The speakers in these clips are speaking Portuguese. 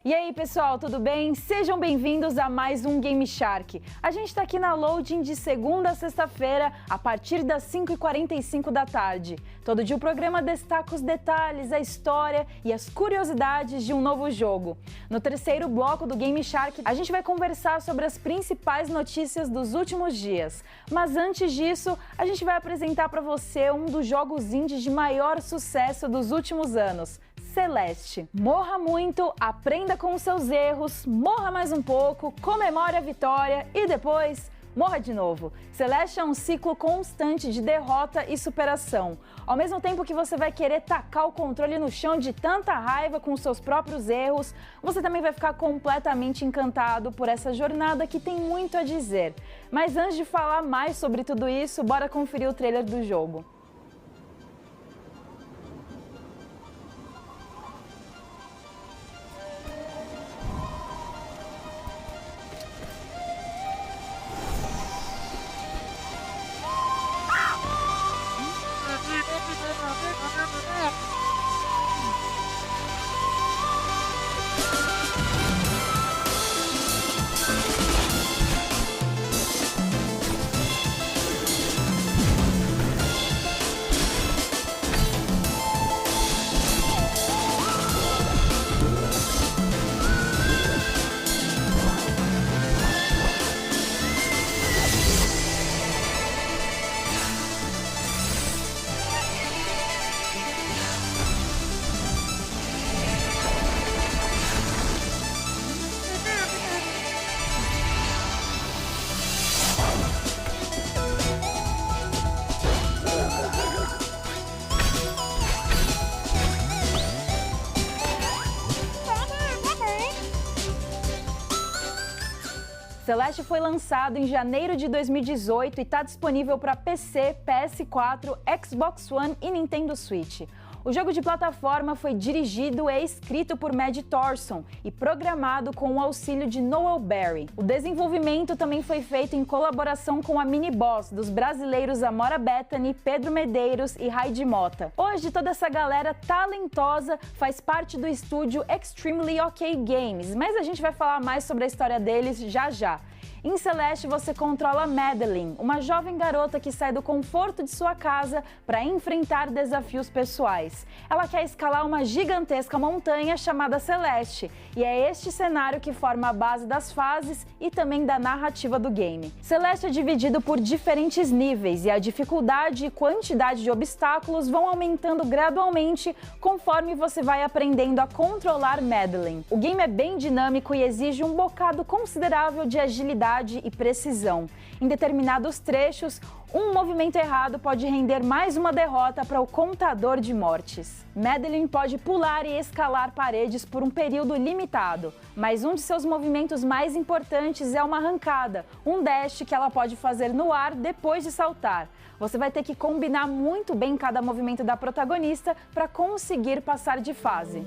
E aí, pessoal, tudo bem? Sejam bem-vindos a mais um Game Shark. A gente está aqui na Loading de segunda a sexta-feira, a partir das 5h45 da tarde. Todo dia o programa destaca os detalhes, a história e as curiosidades de um novo jogo. No terceiro bloco do Game Shark, a gente vai conversar sobre as principais notícias dos últimos dias. Mas antes disso, a gente vai apresentar para você um dos jogos indies de maior sucesso dos últimos anos. Celeste. Morra muito, aprenda com os seus erros, morra mais um pouco, comemore a vitória e depois morra de novo. Celeste é um ciclo constante de derrota e superação. Ao mesmo tempo que você vai querer tacar o controle no chão de tanta raiva com os seus próprios erros, você também vai ficar completamente encantado por essa jornada que tem muito a dizer. Mas antes de falar mais sobre tudo isso, bora conferir o trailer do jogo. Celeste foi lançado em janeiro de 2018 e está disponível para PC, PS4, Xbox One e Nintendo Switch. O jogo de plataforma foi dirigido e escrito por Matt Thorson e programado com o auxílio de Noel Barry. O desenvolvimento também foi feito em colaboração com a Miniboss, dos brasileiros Amora Bethany, Pedro Medeiros e Heidi Mota. Hoje, toda essa galera talentosa faz parte do estúdio Extremely OK Games, mas a gente vai falar mais sobre a história deles já já. Em Celeste, você controla Madeline, uma jovem garota que sai do conforto de sua casa para enfrentar desafios pessoais. Ela quer escalar uma gigantesca montanha chamada Celeste, e é este cenário que forma a base das fases e também da narrativa do game. Celeste é dividido por diferentes níveis e a dificuldade e quantidade de obstáculos vão aumentando gradualmente conforme você vai aprendendo a controlar Madeline. O game é bem dinâmico e exige um bocado considerável de agilidade e precisão. Em determinados trechos, um movimento errado pode render mais uma derrota para o contador de mortes. Madeline pode pular e escalar paredes por um período limitado, mas um de seus movimentos mais importantes é uma arrancada, um dash que ela pode fazer no ar depois de saltar. Você vai ter que combinar muito bem cada movimento da protagonista para conseguir passar de fase.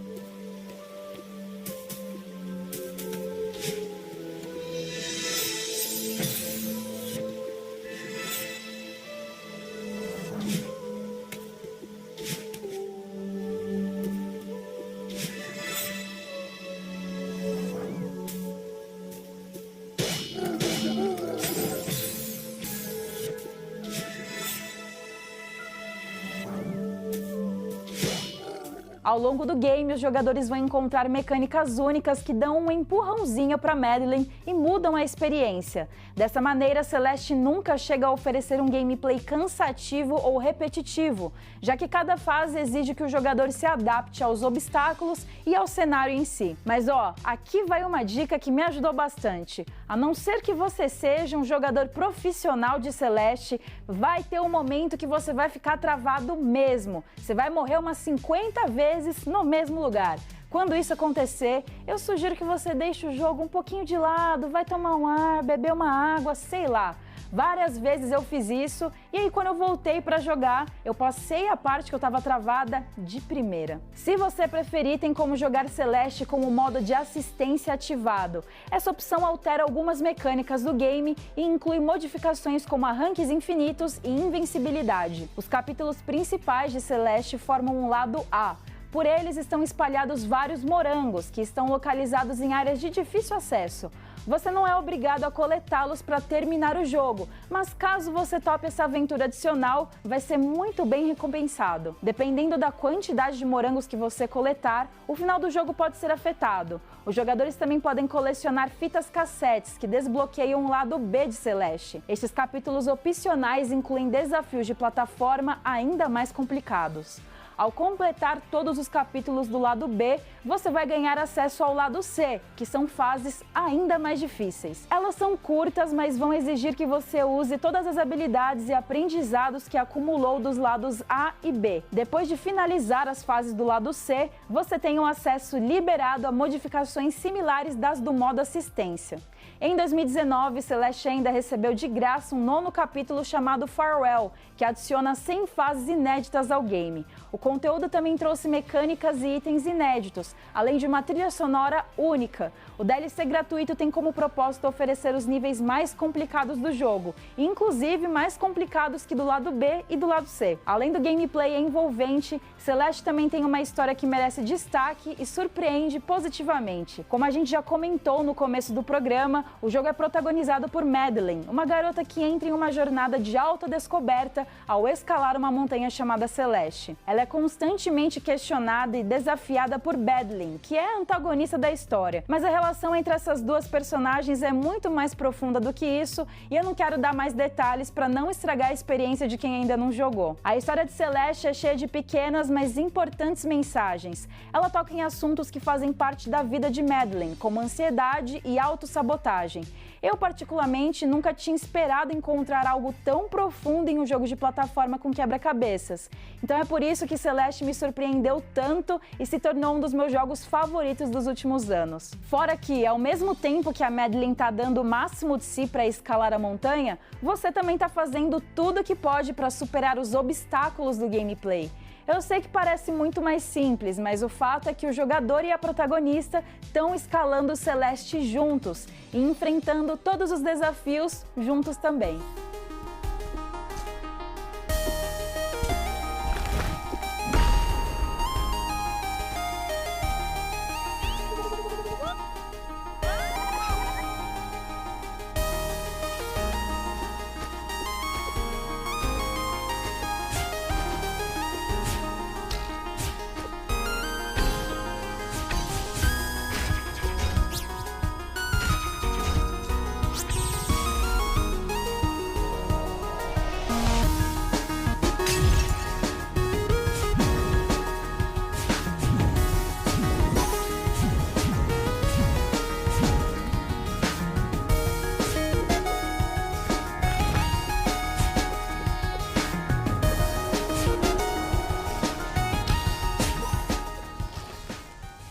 Ao longo do game, os jogadores vão encontrar mecânicas únicas que dão um empurrãozinho para Madeline e mudam a experiência. Dessa maneira, Celeste nunca chega a oferecer um gameplay cansativo ou repetitivo, já que cada fase exige que o jogador se adapte aos obstáculos e ao cenário em si. Mas aqui vai uma dica que me ajudou bastante. A não ser que você seja um jogador profissional de Celeste, vai ter um momento que você vai ficar travado mesmo. Você vai morrer umas 50 vezes no mesmo lugar. Quando isso acontecer, eu sugiro que você deixe o jogo um pouquinho de lado, vai tomar um ar, beber uma água, sei lá. Várias vezes eu fiz isso e aí quando eu voltei para jogar, eu passei a parte que eu estava travada de primeira. Se você preferir, tem como jogar Celeste com o modo de assistência ativado. Essa opção altera algumas mecânicas do game e inclui modificações como arranques infinitos e invencibilidade. Os capítulos principais de Celeste formam um lado A, Por eles estão espalhados vários morangos, que estão localizados em áreas de difícil acesso. Você não é obrigado a coletá-los para terminar o jogo, mas caso você tope essa aventura adicional, vai ser muito bem recompensado. Dependendo da quantidade de morangos que você coletar, o final do jogo pode ser afetado. Os jogadores também podem colecionar fitas cassetes, que desbloqueiam o lado B de Celeste. Estes capítulos opcionais incluem desafios de plataforma ainda mais complicados. Ao completar todos os capítulos do lado B, você vai ganhar acesso ao lado C, que são fases ainda mais difíceis. Elas são curtas, mas vão exigir que você use todas as habilidades e aprendizados que acumulou dos lados A e B. Depois de finalizar as fases do lado C, você tem um acesso liberado a modificações similares das do modo assistência. Em 2019, Celeste ainda recebeu de graça um nono capítulo chamado Farewell, que adiciona 100 fases inéditas ao game. O conteúdo também trouxe mecânicas e itens inéditos, além de uma trilha sonora única. O DLC gratuito tem como propósito oferecer os níveis mais complicados do jogo, inclusive mais complicados que do lado B e do lado C. Além do gameplay envolvente, Celeste também tem uma história que merece destaque e surpreende positivamente. Como a gente já comentou no começo do programa, o jogo é protagonizado por Madeline, uma garota que entra em uma jornada de autodescoberta ao escalar uma montanha chamada Celeste. Ela é constantemente questionada e desafiada por Badlin, que é a antagonista da história. Mas a relação entre essas duas personagens é muito mais profunda do que isso, e eu não quero dar mais detalhes para não estragar a experiência de quem ainda não jogou. A história de Celeste é cheia de pequenas, mas importantes mensagens. Ela toca em assuntos que fazem parte da vida de Madeline, como ansiedade e autossabotagem. Eu, particularmente, nunca tinha esperado encontrar algo tão profundo em um jogo de plataforma com quebra-cabeças. Então é por isso que Celeste me surpreendeu tanto e se tornou um dos meus jogos favoritos dos últimos anos. Fora que, ao mesmo tempo que a Madeline tá dando o máximo de si para escalar a montanha, você também tá fazendo tudo o que pode para superar os obstáculos do gameplay. Eu sei que parece muito mais simples, mas o fato é que o jogador e a protagonista estão escalando o Celeste juntos e enfrentando todos os desafios juntos também.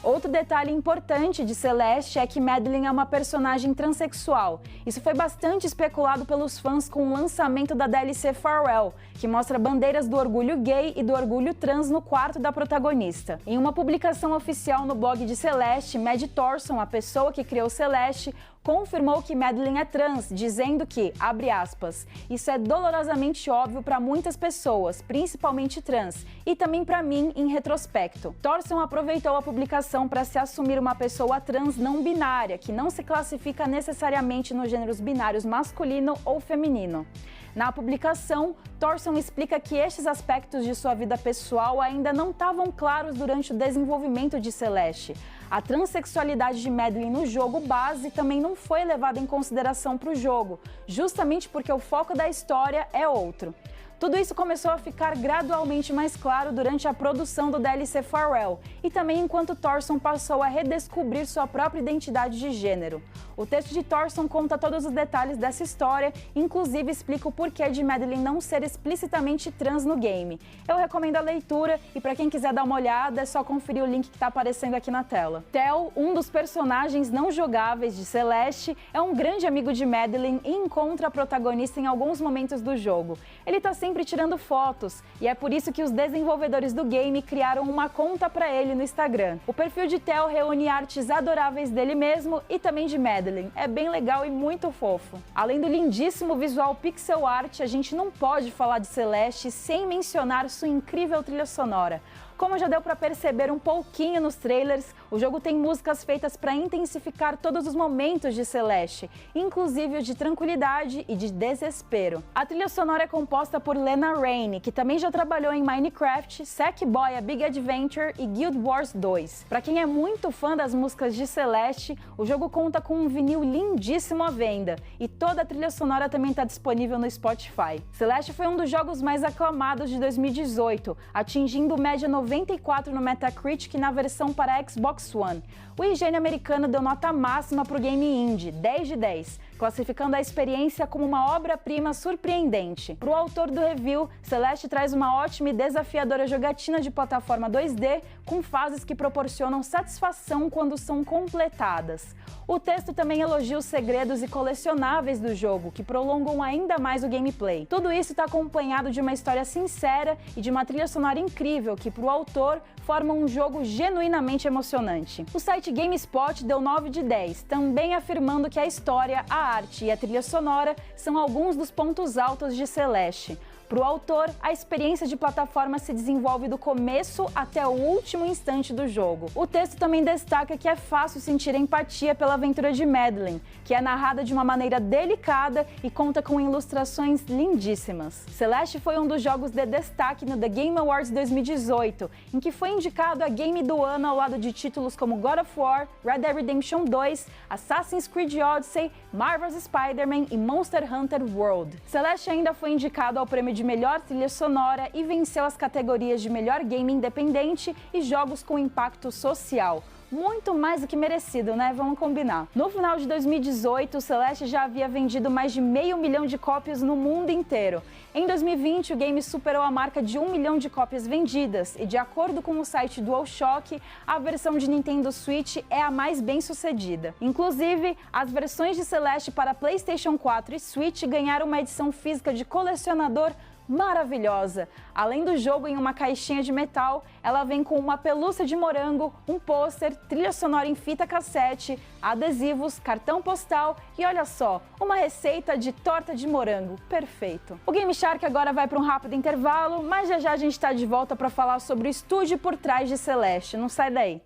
Outro detalhe importante de Celeste é que Madeline é uma personagem transexual. Isso foi bastante especulado pelos fãs com o lançamento da DLC Farewell, que mostra bandeiras do orgulho gay e do orgulho trans no quarto da protagonista. Em uma publicação oficial no blog de Celeste, Matt Thorson, a pessoa que criou Celeste, confirmou que Madeline é trans, dizendo que, abre aspas, isso é dolorosamente óbvio para muitas pessoas, principalmente trans, e também para mim em retrospecto. Thorson aproveitou a publicação para se assumir uma pessoa trans não binária, que não se classifica necessariamente nos gêneros binários masculino ou feminino. Na publicação, Thorson explica que estes aspectos de sua vida pessoal ainda não estavam claros durante o desenvolvimento de Celeste. A transexualidade de Madeline no jogo base também não foi levada em consideração para o jogo, justamente porque o foco da história é outro. Tudo isso começou a ficar gradualmente mais claro durante a produção do DLC Farewell e também enquanto Thorson passou a redescobrir sua própria identidade de gênero. O texto de Thorson conta todos os detalhes dessa história, inclusive explica o porquê de Madeline não ser explicitamente trans no game. Eu recomendo a leitura e para quem quiser dar uma olhada é só conferir o link que está aparecendo aqui na tela. Theo, um dos personagens não jogáveis de Celeste, é um grande amigo de Madeline e encontra a protagonista em alguns momentos do jogo. Ele está sempre tirando fotos e é por isso que os desenvolvedores do game criaram uma conta para ele no Instagram. O perfil de Theo reúne artes adoráveis dele mesmo e também de Madeline. É bem legal e muito fofo. Além do lindíssimo visual pixel art, a gente não pode falar de Celeste sem mencionar sua incrível trilha sonora. Como já deu para perceber um pouquinho nos trailers, o jogo tem músicas feitas para intensificar todos os momentos de Celeste, inclusive os de tranquilidade e de desespero. A trilha sonora é composta por Lena Raine, que também já trabalhou em Minecraft, Sackboy: A Big Adventure e Guild Wars 2. Para quem é muito fã das músicas de Celeste, o jogo conta com um vinil lindíssimo à venda e toda a trilha sonora também está disponível no Spotify. Celeste foi um dos jogos mais aclamados de 2018, atingindo média 94 no Metacritic na versão para Xbox One. O IGN americano deu nota máxima para o game indie, 10 de 10, classificando a experiência como uma obra-prima surpreendente. Para o autor do review, Celeste traz uma ótima e desafiadora jogatina de plataforma 2D, com fases que proporcionam satisfação quando são completadas. O texto também elogia os segredos e colecionáveis do jogo, que prolongam ainda mais o gameplay. Tudo isso está acompanhado de uma história sincera e de uma trilha sonora incrível que, para o autor, forma um jogo genuinamente emocionante. O site GameSpot deu 9 de 10, também afirmando que a história, a arte e a trilha sonora são alguns dos pontos altos de Celeste. Para o autor, a experiência de plataforma se desenvolve do começo até o último instante do jogo. O texto também destaca que é fácil sentir empatia pela aventura de Madeline, que é narrada de uma maneira delicada e conta com ilustrações lindíssimas. Celeste foi um dos jogos de destaque no The Game Awards 2018, em que foi indicado a Game do Ano ao lado de títulos como God of War, Red Dead Redemption 2, Assassin's Creed Odyssey, Marvel's Spider-Man e Monster Hunter World. Celeste ainda foi indicado ao prêmio de melhor trilha sonora e venceu as categorias de melhor game independente e jogos com impacto social. Muito mais do que merecido, né? Vamos combinar. No final de 2018, o Celeste já havia vendido mais de 500 mil de cópias no mundo inteiro. Em 2020, o game superou a marca de 1 milhão de cópias vendidas e, de acordo com o site DualShock, a versão de Nintendo Switch é a mais bem-sucedida. Inclusive, as versões de Celeste para PlayStation 4 e Switch ganharam uma edição física de colecionador maravilhosa. Além do jogo em uma caixinha de metal, ela vem com uma pelúcia de morango, um pôster, trilha sonora em fita cassete, adesivos, cartão postal e olha só, uma receita de torta de morango. Perfeito! O Game Shark agora vai para um rápido intervalo, mas já a gente está de volta para falar sobre o estúdio por trás de Celeste. Não sai daí!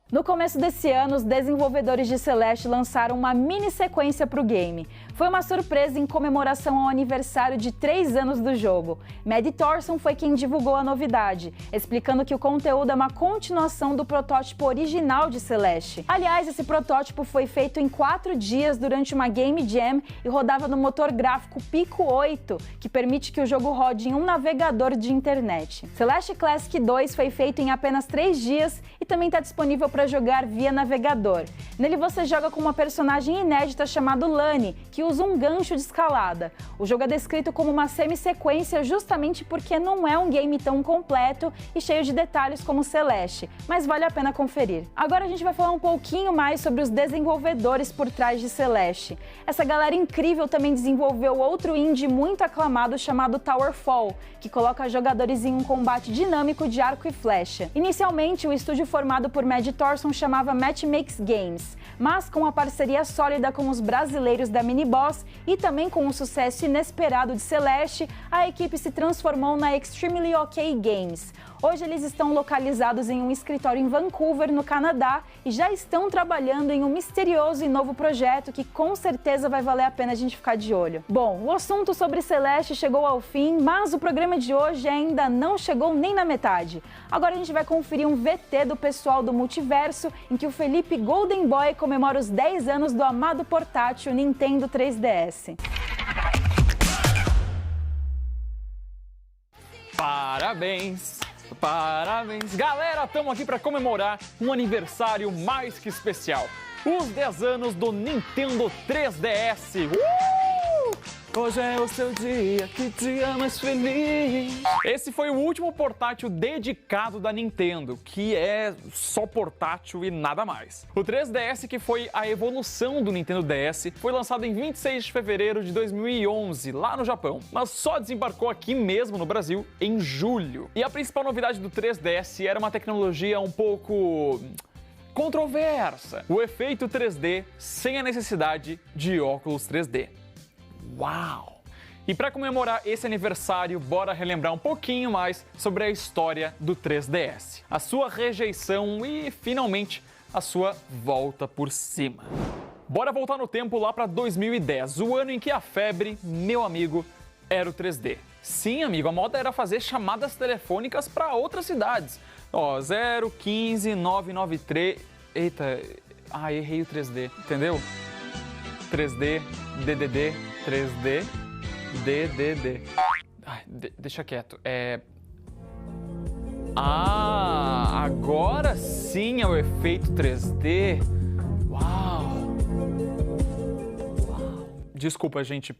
No começo desse ano, os desenvolvedores de Celeste lançaram uma mini sequência para o game. Foi uma surpresa em comemoração ao aniversário de 3 anos do jogo. Maddie Thorson foi quem divulgou a novidade, explicando que o conteúdo é uma continuação do protótipo original de Celeste. Aliás, esse protótipo foi feito em 4 dias durante uma Game Jam e rodava no motor gráfico Pico 8, que permite que o jogo rode em um navegador de internet. Celeste Classic 2 foi feito em apenas 3 dias e também está disponível para jogar via navegador. Nele você joga com uma personagem inédita chamada Lani, que usa um gancho de escalada. O jogo é descrito como uma semi-sequência justamente porque não é um game tão completo e cheio de detalhes como Celeste, mas vale a pena conferir. Agora a gente vai falar um pouquinho mais sobre os desenvolvedores por trás de Celeste. Essa galera incrível também desenvolveu outro indie muito aclamado chamado Towerfall, que coloca jogadores em um combate dinâmico de arco e flecha. Inicialmente, o estúdio formado por Maddie Thorson chamava Matchmakes Games, mas com a parceria sólida com os brasileiros da Miniboss e também com o sucesso inesperado de Celeste, a equipe se transformou na Extremely OK Games. Hoje eles estão localizados em um escritório em Vancouver, no Canadá, e já estão trabalhando em um misterioso e novo projeto que com certeza vai valer a pena a gente ficar de olho. Bom, o assunto sobre Celeste chegou ao fim, mas o programa de hoje ainda não chegou nem na metade. Agora a gente vai conferir um VT do pessoal do Multiverso, em que o Felipe Golden Boy comemora os 10 anos do amado portátil Nintendo 3DS. Parabéns! Parabéns! Galera, estamos aqui para comemorar um aniversário mais que especial. Os 10 anos do Nintendo 3DS. Hoje é o seu dia, que dia mais feliz. Esse foi o último portátil dedicado da Nintendo, que é só portátil e nada mais. O 3DS, que foi a evolução do Nintendo DS, foi lançado em 26 de fevereiro de 2011, lá no Japão, mas só desembarcou aqui mesmo no Brasil em julho. E a principal novidade do 3DS era uma tecnologia um pouco controversa: o efeito 3D sem a necessidade de óculos 3D. Uau! E para comemorar esse aniversário, bora relembrar um pouquinho mais sobre a história do 3DS, a sua rejeição e, finalmente, a sua volta por cima. Bora voltar no tempo lá para 2010, o ano em que a febre, meu amigo, era o 3D. Sim, amigo, a moda era fazer chamadas telefônicas para outras cidades. Ó, 015 993... Eita, errei o 3D, entendeu? 3D, DDD, 3D... DDD. Deixa quieto. Agora sim é o efeito 3D. Uau. Desculpa, gente.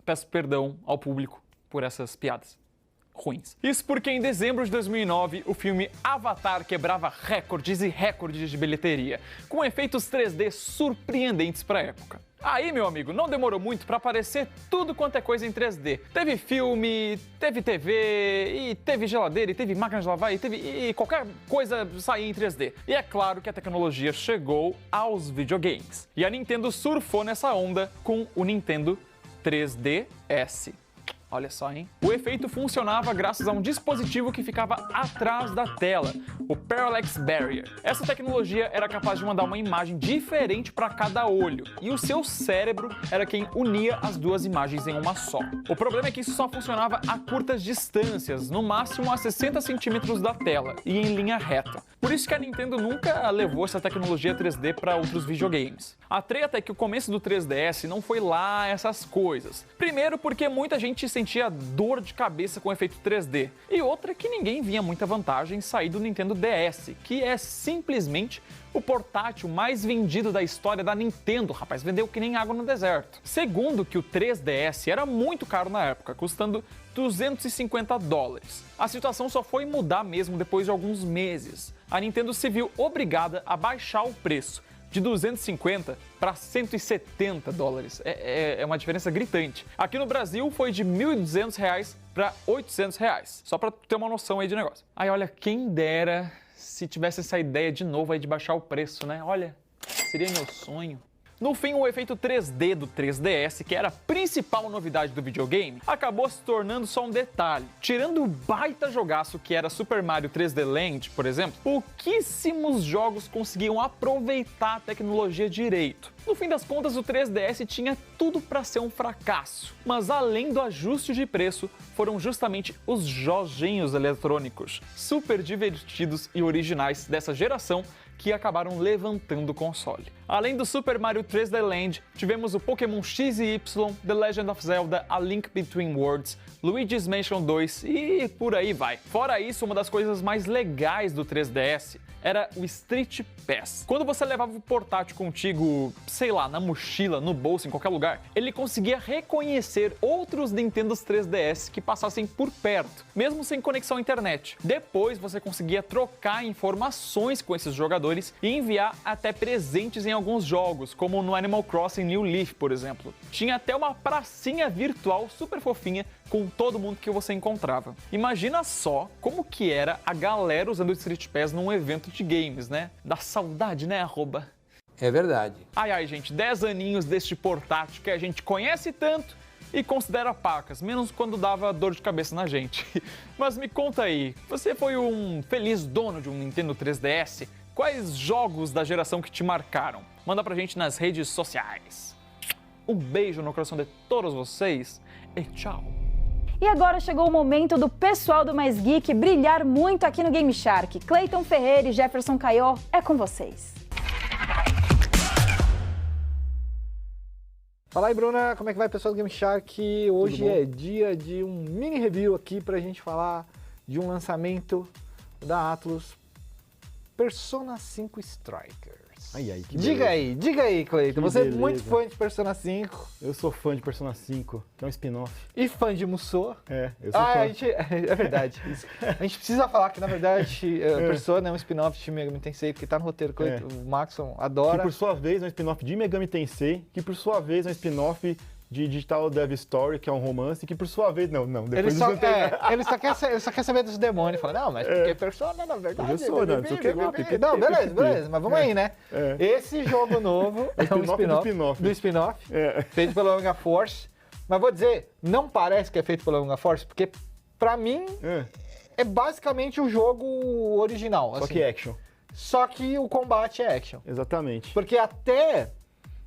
Peço perdão ao público por essas piadas ruins. Isso porque em dezembro de 2009, o filme Avatar quebrava recordes e recordes de bilheteria, com efeitos 3D surpreendentes para a época. Aí, meu amigo, não demorou muito para aparecer tudo quanto é coisa em 3D. Teve filme, teve TV, e teve geladeira, e teve máquina de lavar, e qualquer coisa saía em 3D. E é claro que a tecnologia chegou aos videogames. E a Nintendo surfou nessa onda com o Nintendo 3DS. Olha só, hein? O efeito funcionava graças a um dispositivo que ficava atrás da tela, o Parallax Barrier. Essa tecnologia era capaz de mandar uma imagem diferente para cada olho, e o seu cérebro era quem unia as duas imagens em uma só. O problema é que isso só funcionava a curtas distâncias, no máximo a 60 centímetros da tela, e em linha reta. Por isso que a Nintendo nunca levou essa tecnologia 3D para outros videogames. A treta é que o começo do 3DS não foi lá essas coisas. Primeiro porque muita gente sentia dor de cabeça com o efeito 3D. E outra que ninguém via muita vantagem em sair do Nintendo DS, que é simplesmente o portátil mais vendido da história da Nintendo, rapaz, vendeu que nem água no deserto. Segundo que o 3DS era muito caro na época, custando $250. A situação só foi mudar mesmo depois de alguns meses. A Nintendo se viu obrigada a baixar o preço de $250 para $170. É uma diferença gritante. Aqui no Brasil foi de R$1.200 para R$800. Só para ter uma noção aí de negócio. Aí olha, quem dera se tivesse essa ideia de novo aí de baixar o preço, né? Olha, seria meu sonho. No fim, o efeito 3D do 3DS, que era a principal novidade do videogame, acabou se tornando só um detalhe. Tirando o baita jogaço que era Super Mario 3D Land, por exemplo, pouquíssimos jogos conseguiam aproveitar a tecnologia direito. No fim das contas, o 3DS tinha tudo para ser um fracasso. Mas além do ajuste de preço, foram justamente os joguinhos eletrônicos, super divertidos e originais dessa geração, que acabaram levantando o console. Além do Super Mario 3D Land, tivemos o Pokémon X e Y, The Legend of Zelda, A Link Between Worlds, Luigi's Mansion 2 e por aí vai. Fora isso, uma das coisas mais legais do 3DS era o Street Pass. Quando você levava o portátil contigo, sei lá, na mochila, no bolso, em qualquer lugar, ele conseguia reconhecer outros Nintendos 3DS que passassem por perto, mesmo sem conexão à internet. Depois você conseguia trocar informações com esses jogadores e enviar até presentes em alguns jogos, como no Animal Crossing New Leaf, por exemplo. Tinha até uma pracinha virtual super fofinha com todo mundo que você encontrava. Imagina só como que era a galera usando o Street Pass num evento de games, né? Dá saudade, né, arroba? É verdade. Ai, gente, 10 aninhos deste portátil que a gente conhece tanto e considera pacas, menos quando dava dor de cabeça na gente. Mas me conta aí, você foi um feliz dono de um Nintendo 3DS? Quais jogos da geração que te marcaram? Manda pra gente nas redes sociais. Um beijo no coração de todos vocês e tchau! E agora chegou o momento do pessoal do Mais Geek brilhar muito aqui no Game Shark. Cleiton Ferreira e Jefferson Caió, é com vocês. Fala aí, Bruna, como é que vai, pessoal do Game Shark? Hoje é dia de um mini review aqui pra gente falar de um lançamento da Atlus, Persona 5 Strikers. Ai, que diga aí, Cleiton, você é beleza. muito fã de Persona 5. Eu sou fã de Persona 5, que é um spin-off. E fã de Musou. Eu sou fã. É verdade. A gente precisa falar que, na verdade, Persona é um spin-off de Shin Megami Tensei, porque tá no roteiro, o Maxon adora. Que por sua vez é um spin-off de Megami Tensei, que por sua vez é um spin-off de Digital Dev Story, que é um romance, que por sua vez, não, Ele depois só, não tem... ele só quer saber dos demônios. Fala, não, mas porque Persona, na verdade... Persona, não sei o que lá, Não, beleza, mas vamos aí, né? Esse jogo novo é um spin-off do spin-off, feito pela Omega Force. Mas vou dizer, não parece que é feito pela Omega Force, porque pra mim é basicamente o jogo original. Só assim. que action. Só que o combate é action. Exatamente. Porque até...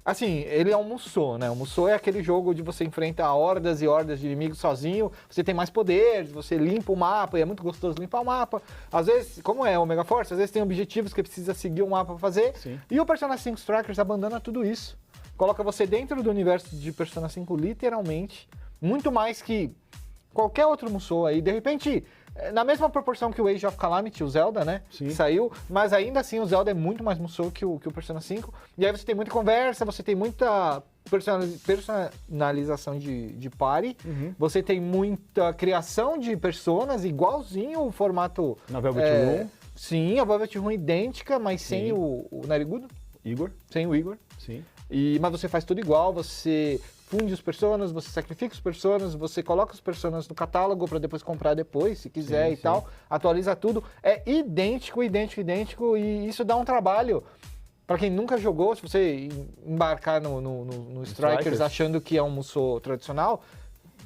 Assim, ele é um Musou, né? O Musou é aquele jogo onde você enfrenta hordas e hordas de inimigos sozinho, você tem mais poderes, você limpa o mapa, e é muito gostoso limpar o mapa. Às vezes, como é o Omega Force, às vezes tem objetivos que precisa seguir o mapa pra fazer. Sim. E o Persona 5 Strikers abandona tudo isso. Coloca você dentro do universo de Persona 5, literalmente. Muito mais que qualquer outro Musou aí. De repente... Na mesma proporção que o Age of Calamity, o Zelda, né? Sim. Que saiu, mas ainda assim o Zelda é muito mais Musou que o Persona 5. E aí você tem muita conversa, você tem muita personalização de party, você tem muita criação de personas, igualzinho o formato... Na Velvet Room. Sim, a Velvet Room idêntica, mas sem o Narigudo. Igor. Sem o Igor. Sim. Mas você faz tudo igual, você funde os personas, você sacrifica os personas, você coloca os personas no catálogo para depois comprar depois, se quiser e tal, atualiza tudo. É idêntico, e isso dá um trabalho. Para quem nunca jogou, se você embarcar no Strikers achando que é um Musou tradicional,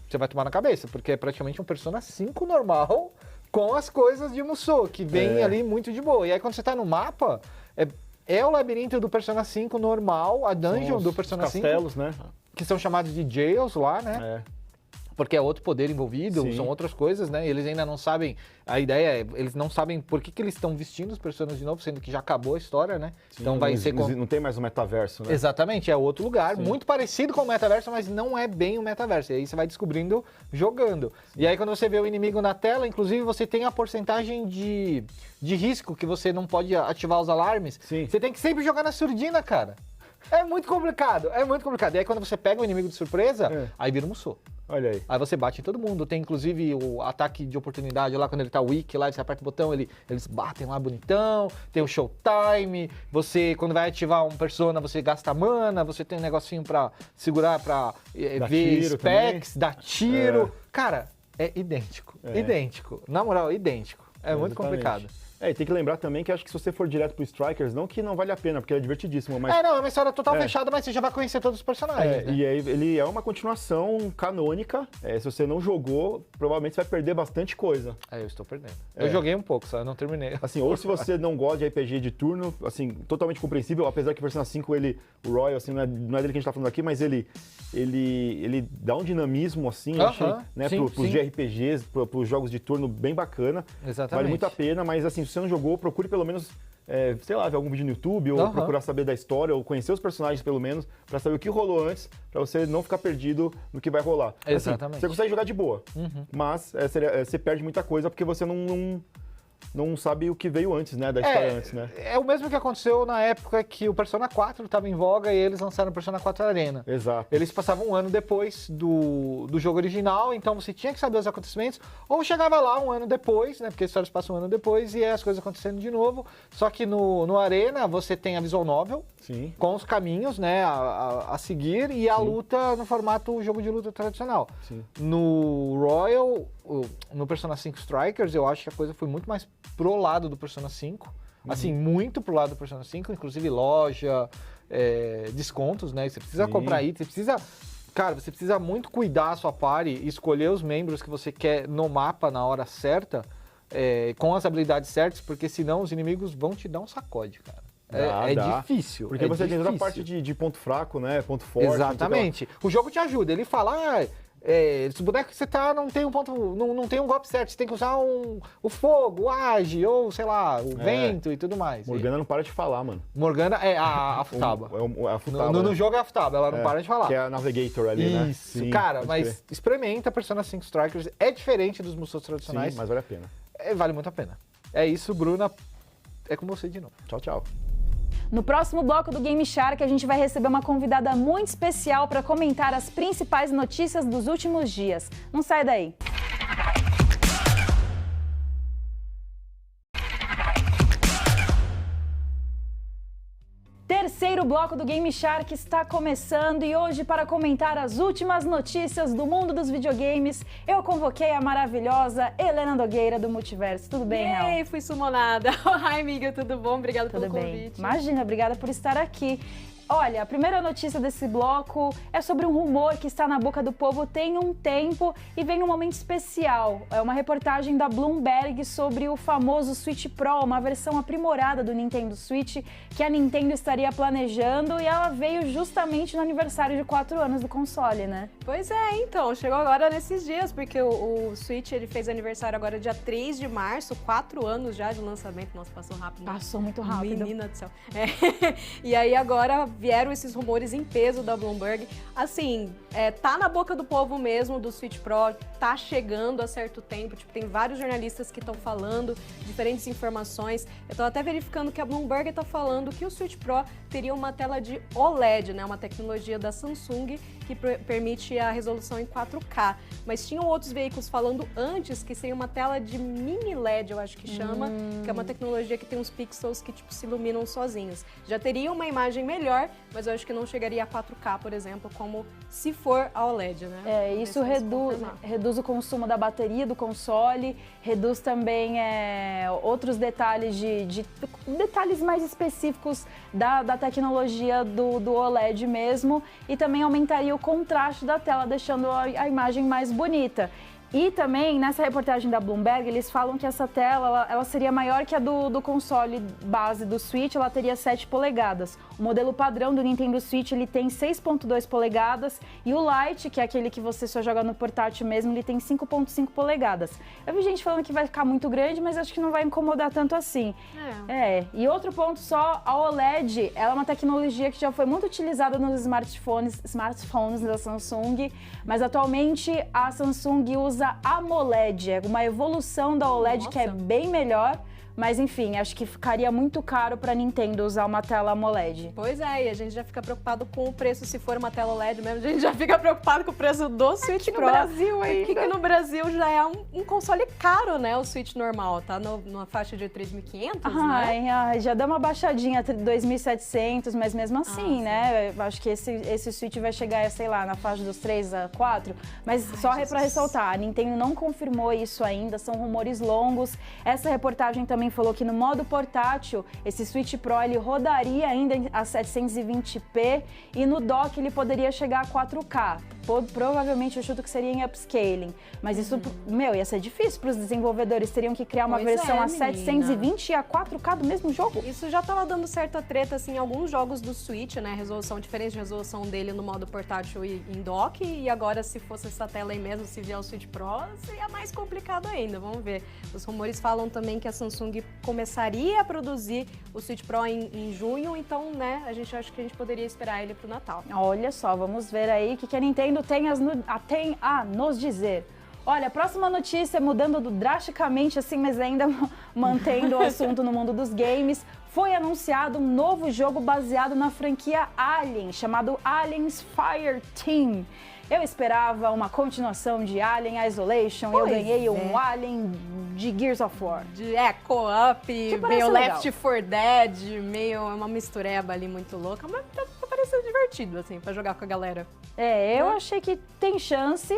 você vai tomar na cabeça, porque é praticamente um Persona 5 normal com as coisas de Musou, que vem ali muito de boa. E aí quando você tá no mapa, é o labirinto do Persona 5 normal, a dungeon do Persona 5. Castelos, né? Que são chamados de jails lá, né? Porque é outro poder envolvido, Sim. são outras coisas, né? Eles ainda não sabem, a ideia é, eles não sabem por que eles estão vestindo os personagens de novo, sendo que já acabou a história, né? Sim, então vai ser... Não tem mais o metaverso, né? Exatamente, é outro lugar, Sim. muito parecido com o metaverso, mas não é bem o metaverso. E aí você vai descobrindo jogando. Sim. E aí quando você vê o inimigo na tela, inclusive você tem a porcentagem de risco, que você não pode ativar os alarmes. Sim. Você tem que sempre jogar na surdina, cara. É muito complicado, é muito complicado. E aí quando você pega o inimigo de surpresa, aí vira um Musou. Olha aí. Aí você bate em todo mundo. Tem inclusive o ataque de oportunidade lá, quando ele tá weak, lá você aperta o botão, eles batem lá bonitão. Tem o showtime. Você, quando vai ativar um persona, você gasta mana. Você tem um negocinho pra segurar, pra ver specs, dar tiro. Cara, é idêntico. Idêntico. Na moral, idêntico. É muito complicado. E tem que lembrar também que acho que se você for direto pro Strikers, não que não vale a pena, porque é divertidíssimo, mas... não, é uma história total fechada, mas você já vai conhecer todos os personagens, né? E aí ele é uma continuação canônica, se você não jogou, provavelmente você vai perder bastante coisa. Eu estou perdendo. Eu joguei um pouco, só eu não terminei. Assim, ou se você não gosta de RPG de turno, assim, totalmente compreensível, apesar que o Persona 5, o Royal, assim, não é dele que a gente tá falando aqui, mas ele dá um dinamismo, assim, eu achei, né, pros JRPGs, pros jogos de turno bem bacana. Exatamente. Vale muito a pena, mas assim, se você não jogou, procure pelo menos, sei lá, ver algum vídeo no YouTube, ou procurar saber da história, ou conhecer os personagens pelo menos, pra saber o que rolou antes, pra você não ficar perdido no que vai rolar. Exatamente. Assim, você consegue jogar de boa, mas você perde muita coisa porque você não sabe o que veio antes, né, da história antes, né? É o mesmo que aconteceu na época que o Persona 4 estava em voga e eles lançaram o Persona 4 Arena. Exato. Eles passavam um ano depois do jogo original, então você tinha que saber os acontecimentos, ou chegava lá um ano depois, né, porque a história passa um ano depois e as coisas acontecendo de novo. Só que no Arena você tem a visual novel, Sim. com os caminhos, né, a seguir, e a luta no formato jogo de luta tradicional. Sim. No Royal, no Persona 5 Strikers, eu acho que a coisa foi muito mais pro lado do Persona 5. Assim, muito pro lado do Persona 5, inclusive loja, descontos, né? Você precisa comprar itens, você precisa... Cara, você precisa muito cuidar a sua party, escolher os membros que você quer no mapa na hora certa, com as habilidades certas, porque senão os inimigos vão te dar um sacode, cara. Dá. Difícil. Porque você tem toda a parte de ponto fraco, né? Ponto forte. Exatamente. O jogo te ajuda. Ele fala, se o boneco que você tá não tem um ponto, não tem um golpe certo, você tem que usar o fogo, o age, ou sei lá, o vento e tudo mais. Morgana não para de falar, mano. Morgana é a Futaba. A Futaba. No jogo é a Futaba, ela não para de falar. Que é a Navigator ali, né? Isso, sim, cara, mas experimenta Persona 5 Strikers, é diferente dos Musou tradicionais. Sim, mas vale a pena. Vale muito a pena. É isso, Bruna, é com você de novo. Tchau, tchau. No próximo bloco do Game Shark, a gente vai receber uma convidada muito especial para comentar as principais notícias dos últimos dias. Não sai daí! Terceiro bloco do Game Shark está começando e hoje, para comentar as últimas notícias do mundo dos videogames, eu convoquei a maravilhosa Helena Nogueira do Multiverso. Tudo bem, Hel? Ei, fui summonada. Ai, amiga, tudo bom? Obrigada pelo bem. convite. Imagina, obrigada por estar aqui. Olha, a primeira notícia desse bloco é sobre um rumor que está na boca do povo tem um tempo e vem um momento especial. É uma reportagem da Bloomberg sobre o famoso Switch Pro, uma versão aprimorada do Nintendo Switch que a Nintendo estaria planejando, e ela veio justamente no aniversário de 4 anos do console, né? Pois é, então, chegou agora nesses dias, porque o Switch ele fez aniversário agora dia 3 de março, 4 anos já de lançamento. Nossa, passou rápido. Passou muito rápido. Menina do céu. E aí agora vieram esses rumores em peso da Bloomberg. Assim, tá na boca do povo mesmo do Switch Pro, tá chegando há certo tempo. Tipo, tem vários jornalistas que estão falando diferentes informações. Eu tô até verificando que a Bloomberg tá falando que o Switch Pro teria uma tela de OLED, né? Uma tecnologia da Samsung que permite a resolução em 4K. Mas tinham outros veículos falando antes que seria uma tela de mini LED, eu acho que chama, que é uma tecnologia que tem uns pixels que tipo se iluminam sozinhos. Já teria uma imagem melhor, mas eu acho que não chegaria a 4K, por exemplo, como se for a OLED, né? Isso reduz o consumo da bateria do console, reduz também outros detalhes detalhes mais específicos da tecnologia do OLED mesmo, e também aumentaria o contraste da tela, deixando a imagem mais bonita. E também, nessa reportagem da Bloomberg, eles falam que essa tela ela seria maior que a do console base do Switch, ela teria 7 polegadas. O modelo padrão do Nintendo Switch ele tem 6,2 polegadas e o Lite, que é aquele que você só joga no portátil mesmo, ele tem 5,5 polegadas. Eu vi gente falando que vai ficar muito grande, mas acho que não vai incomodar tanto assim. E outro ponto só, a OLED, ela é uma tecnologia que já foi muito utilizada nos smartphones da Samsung, mas atualmente a Samsung usa AMOLED, é uma evolução da OLED. Nossa. Que é bem melhor, mas enfim, acho que ficaria muito caro para a Nintendo usar uma tela AMOLED. Pois é, e a gente já fica preocupado com o preço, se for uma tela OLED mesmo, a gente já fica preocupado com o preço do Switch Pro. No Brasil ainda. Porque no Brasil já é um console caro, né, o Switch normal, tá numa faixa de 3.500, né? Já dá uma baixadinha, 2.700, mas mesmo assim, né, eu acho que esse Switch vai chegar, sei lá, na faixa dos 3 a 4, mas só para ressaltar, a Nintendo não confirmou isso ainda, são rumores longos. Essa reportagem também falou que no modo portátil, esse Switch Pro ele rodaria ainda a 720p e no dock ele poderia chegar a 4K. Provavelmente eu chuto que seria em upscaling, mas isso, ia ser difícil para os desenvolvedores, teriam que criar uma versão a 720 e a 4K do mesmo jogo. Isso já tava dando certa treta, assim, em alguns jogos do Switch, né, resolução diferente de resolução dele no modo portátil e em dock, e agora se fosse essa tela aí mesmo, se vier o Switch Pro, seria mais complicado ainda, vamos ver. Os rumores falam também que a Samsung começaria a produzir o Switch Pro em junho, então, né, acho que a gente poderia esperar ele pro Natal. Olha só, vamos ver aí o que a Nintendo tem a nos dizer. Olha, a próxima notícia, mudando drasticamente assim, mas ainda mantendo o assunto no mundo dos games, foi anunciado um novo jogo baseado na franquia Alien, chamado Aliens Fireteam. Eu esperava uma continuação de Alien Isolation e eu ganhei um Alien de Gears of War. Co-op, meio Left 4 Dead, meio uma mistureba ali muito louca, mas tá parecendo divertido, assim, pra jogar com a galera. Eu achei que tem chance,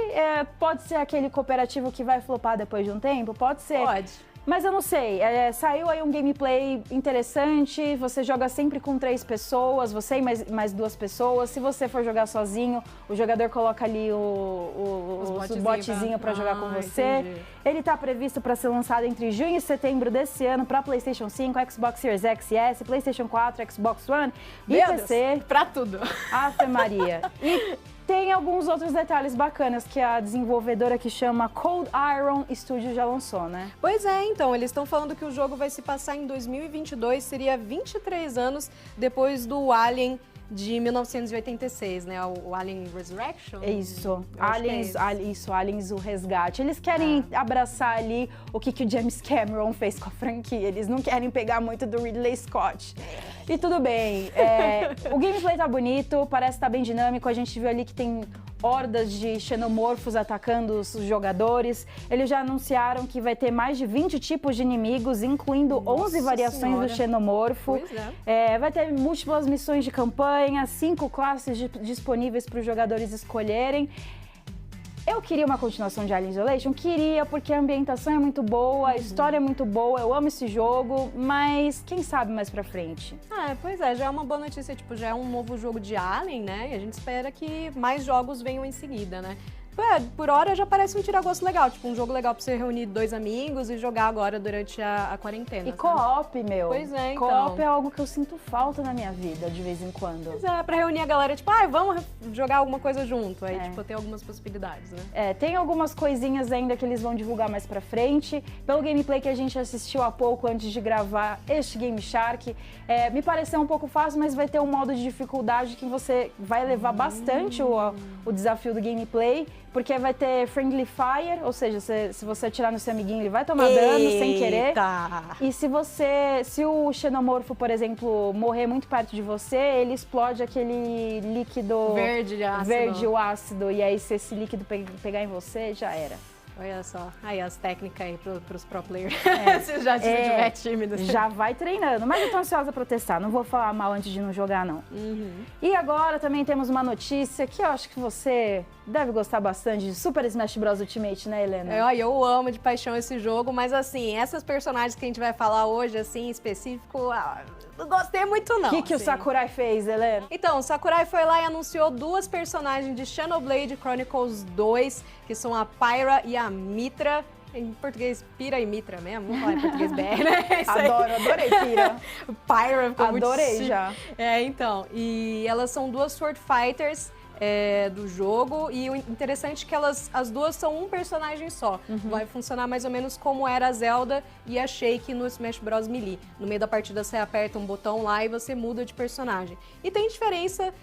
pode ser aquele cooperativo que vai flopar depois de um tempo, pode ser. Pode. Mas eu não sei, saiu aí um gameplay interessante, você joga sempre com 3 pessoas, você e mais 2 pessoas. Se você for jogar sozinho, o jogador coloca ali os botzinhos para jogar com você. Entendi. Ele está previsto para ser lançado entre junho e setembro desse ano para PlayStation 5, Xbox Series X e S, PlayStation 4, Xbox One e PC. Pra tudo. Ave Maria. E tem alguns outros detalhes bacanas que a desenvolvedora que chama Cold Iron Studio já lançou, né? Pois é, então, eles estão falando que o jogo vai se passar em 2022, seria 23 anos depois do Alien de 1986, né? O Alien Resurrection? Isso. Aliens, o Resgate. Eles querem abraçar ali o que o James Cameron fez com a franquia. Eles não querem pegar muito do Ridley Scott. E tudo bem. O gameplay tá bonito, parece estar bem dinâmico. A gente viu ali que tem hordas de xenomorfos atacando os jogadores. Eles já anunciaram que vai ter mais de 20 tipos de inimigos, incluindo 11 variações do xenomorfo. Pois é. Vai ter múltiplas missões de campanha, 5 classes disponíveis para os jogadores escolherem. Eu queria uma continuação de Alien Isolation? Queria, porque a ambientação é muito boa, a história é muito boa, eu amo esse jogo, mas quem sabe mais pra frente? Pois é, já é uma boa notícia, tipo, já é um novo jogo de Alien, né? E a gente espera que mais jogos venham em seguida, né? Por hora já parece um tiragosto legal, tipo um jogo legal pra você reunir 2 amigos e jogar agora durante a quarentena. E co-op, meu. Pois é, então. Co-op é algo que eu sinto falta na minha vida, de vez em quando. Pois é, pra reunir a galera, tipo, vamos jogar alguma coisa junto. Aí, tipo, tem algumas possibilidades, né? Tem algumas coisinhas ainda que eles vão divulgar mais pra frente. Pelo gameplay que a gente assistiu há pouco, antes de gravar este Game Shark, me pareceu um pouco fácil, mas vai ter um modo de dificuldade que você vai levar bastante o desafio do gameplay. Porque vai ter Friendly Fire, ou seja, se você atirar no seu amiguinho, ele vai tomar dano sem querer. E se o xenomorfo, por exemplo, morrer muito perto de você, ele explode aquele líquido verde ou ácido. E aí, se esse líquido pegar em você, já era. Olha só, aí as técnicas aí pros pro players. Você já tiver tímido. Já vai treinando, mas eu tô ansiosa pra testar, não vou falar mal antes de não jogar, não. E agora também temos uma notícia que eu acho que você deve gostar bastante de Super Smash Bros. Ultimate, né, Helena? Eu amo de paixão esse jogo, mas assim, essas personagens que a gente vai falar hoje, assim, em específico, não gostei muito não. O que o Sakurai fez, Helena? Então, o Sakurai foi lá e anunciou 2 personagens de Xenoblade Chronicles 2, que são a Pyra e a Mitra. Em português, Pira e Mitra mesmo, vamos falar em português BR, né? Adorei Pira. Pyra ficou muito Adorei chique. já. Então, e elas são 2 Sword Fighters, do jogo, e o interessante é que as duas são um personagem só. Vai funcionar mais ou menos como era a Zelda e a Sheik no Smash Bros. Melee. No meio da partida você aperta um botão lá e você muda de personagem. E tem diferença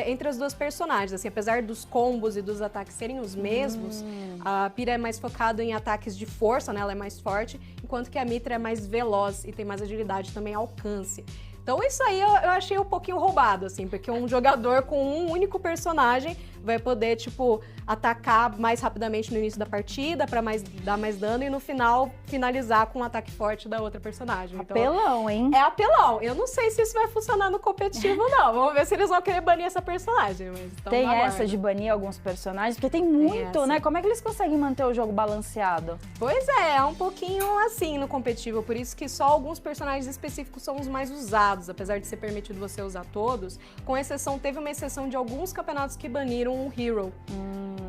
entre as duas personagens, assim, apesar dos combos e dos ataques serem os mesmos, a Pira é mais focada em ataques de força, né? Ela é mais forte, enquanto que a Mitra é mais veloz e tem mais agilidade, também alcance. Então isso aí eu achei um pouquinho roubado, assim, porque um jogador com um único personagem vai poder, tipo, atacar mais rapidamente no início da partida pra dar mais dano e no final finalizar com um ataque forte da outra personagem. Então, apelão, hein? É apelão. Eu não sei se isso vai funcionar no competitivo, não. Vamos ver se eles vão querer banir essa personagem. Mas então tem essa de banir alguns personagens, porque tem muito, né? Como é que eles conseguem manter o jogo balanceado? Pois é um pouquinho assim no competitivo, por isso que só alguns personagens específicos são os mais usados, apesar de ser permitido você usar todos, com exceção, teve uma exceção de alguns campeonatos que baniram um Hero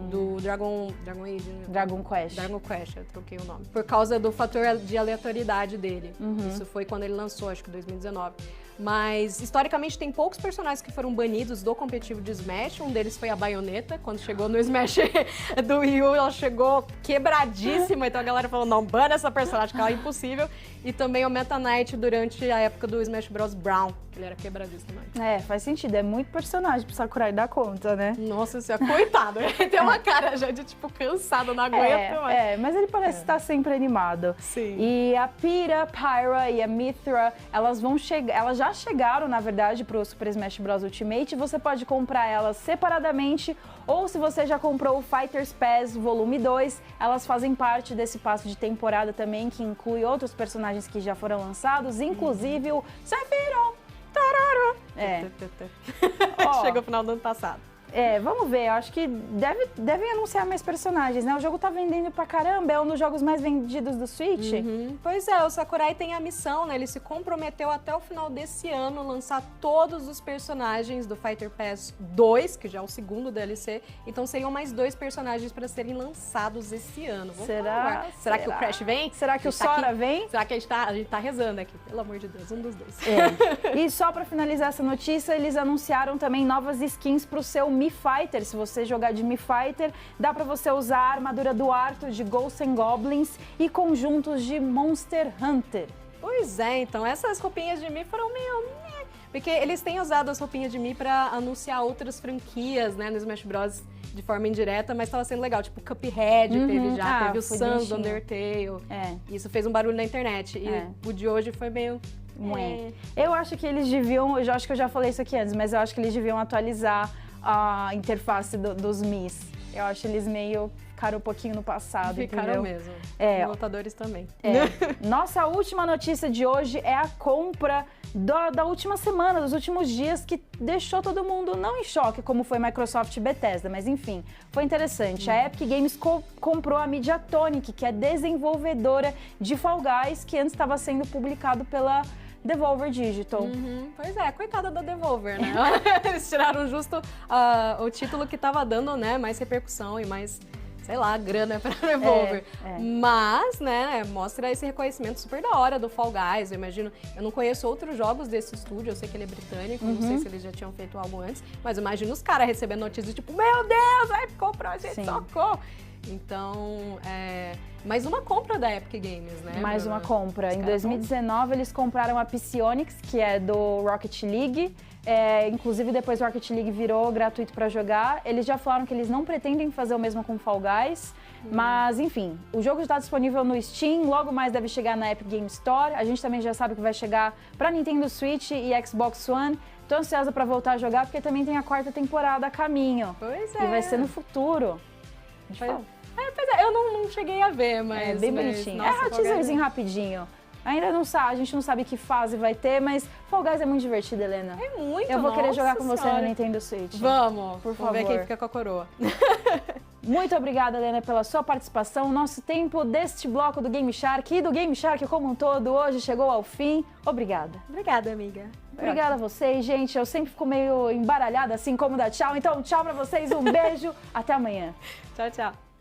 do Dragon Age, né? Dragon Quest, eu troquei o nome. Por causa do fator de aleatoriedade dele. Isso foi quando ele lançou, acho que 2019. Mas, historicamente, tem poucos personagens que foram banidos do competitivo de Smash. Um deles foi a Bayonetta. Quando chegou no Smash do Wii U, ela chegou quebradíssima. Então a galera falou, não, bana essa personagem, que ela é impossível. E também o Meta Knight durante a época do Smash Bros. Brown. Ele era quebradíssimo também. Faz sentido. É muito personagem pro Sakurai dar conta, né? Nossa senhora, coitado. Ele tem uma cara já de, tipo, cansado, não aguenta. Mas ele parece estar sempre animado. Sim. E a Pira, Pyra e a Mithra, elas já chegaram, na verdade, pro Super Smash Bros. Ultimate. Você pode comprar elas separadamente, ou se você já comprou o Fighters Pass Volume 2, elas fazem parte desse passo de temporada também, que inclui outros personagens que já foram lançados, inclusive o Sephiroth. Chegou ao final do ano passado. Vamos ver, eu acho que devem anunciar mais personagens, né? O jogo tá vendendo pra caramba, é um dos jogos mais vendidos do Switch. Pois é, o Sakurai tem a missão, né? Ele se comprometeu até o final desse ano lançar todos os personagens do Fighter Pass 2, que já é o segundo DLC. Então seriam mais 2 personagens pra serem lançados esse ano. Será que o Crash vem? Será que o Sora vem? Será que a gente tá rezando aqui? Pelo amor de Deus, um dos dois. E só pra finalizar essa notícia, eles anunciaram também novas skins pro seu Mii Fighter. Se você jogar de Mii Fighter, dá pra você usar a armadura do Arthur de Ghosts and Goblins e conjuntos de Monster Hunter. Pois é, então essas roupinhas de Mii foram meio... Porque eles têm usado as roupinhas de Mii pra anunciar outras franquias, né, no Smash Bros. De forma indireta, mas tava sendo legal. Tipo, Cuphead teve já, teve o Sans do Undertale. Isso fez um barulho na internet. E o de hoje foi meio... Eu acho que eles deviam... Eu acho que eu já falei isso aqui antes, mas eu acho que eles deviam atualizar a interface dos Mis. Eu acho eles meio ficaram um pouquinho no passado, Ficaram entendeu? mesmo. É. Os lutadores também. Nossa última notícia de hoje é a compra da última semana, dos últimos dias, que deixou todo mundo não em choque, como foi Microsoft e Bethesda, mas enfim, foi interessante. A Epic Games comprou a Mediatonic, que é desenvolvedora de Fall Guys, que antes estava sendo publicado pela Devolver Digital. Pois é, coitada da Devolver, né? Eles tiraram justo o título que estava dando, né, mais repercussão e mais, sei lá, grana pra Devolver. Mas, né, mostra esse reconhecimento super da hora do Fall Guys. Eu imagino, eu não conheço outros jogos desse estúdio, eu sei que ele é britânico, não sei se eles já tinham feito algo antes, mas eu imagino os caras recebendo notícias tipo, meu Deus, a Epic comprou, a gente socorro. Então, mais uma compra da Epic Games, né? Mais uma compra. Em 2019, eles compraram a Psyonix, que é do Rocket League. Inclusive, depois o Rocket League virou gratuito para jogar. Eles já falaram que eles não pretendem fazer o mesmo com Fall Guys. Mas, enfim, o jogo está disponível no Steam. Logo mais deve chegar na Epic Games Store. A gente também já sabe que vai chegar para Nintendo Switch e Xbox One. Tô ansiosa para voltar a jogar, porque também tem a 4ª temporada a caminho. Pois é. E vai ser no futuro. Eu não cheguei a ver, mas... É bem bonitinho. Nossa, Um teaserzinho rapidinho. Ainda não sabe, a gente não sabe que fase vai ter, mas Fall Guys é muito divertido, Helena. É muito, Eu vou querer jogar com você senhora. no Nintendo Switch. Vamos, por vamos favor. ver quem fica com a coroa. Muito obrigada, Helena, pela sua participação. Nosso tempo deste bloco do Game Shark e do Game Shark como um todo hoje chegou ao fim. Obrigada. Obrigada, amiga. Obrigada a vocês, gente. Eu sempre fico meio embaralhada, assim como dar tchau. Então, tchau pra vocês, um beijo. Até amanhã. Tchau, tchau.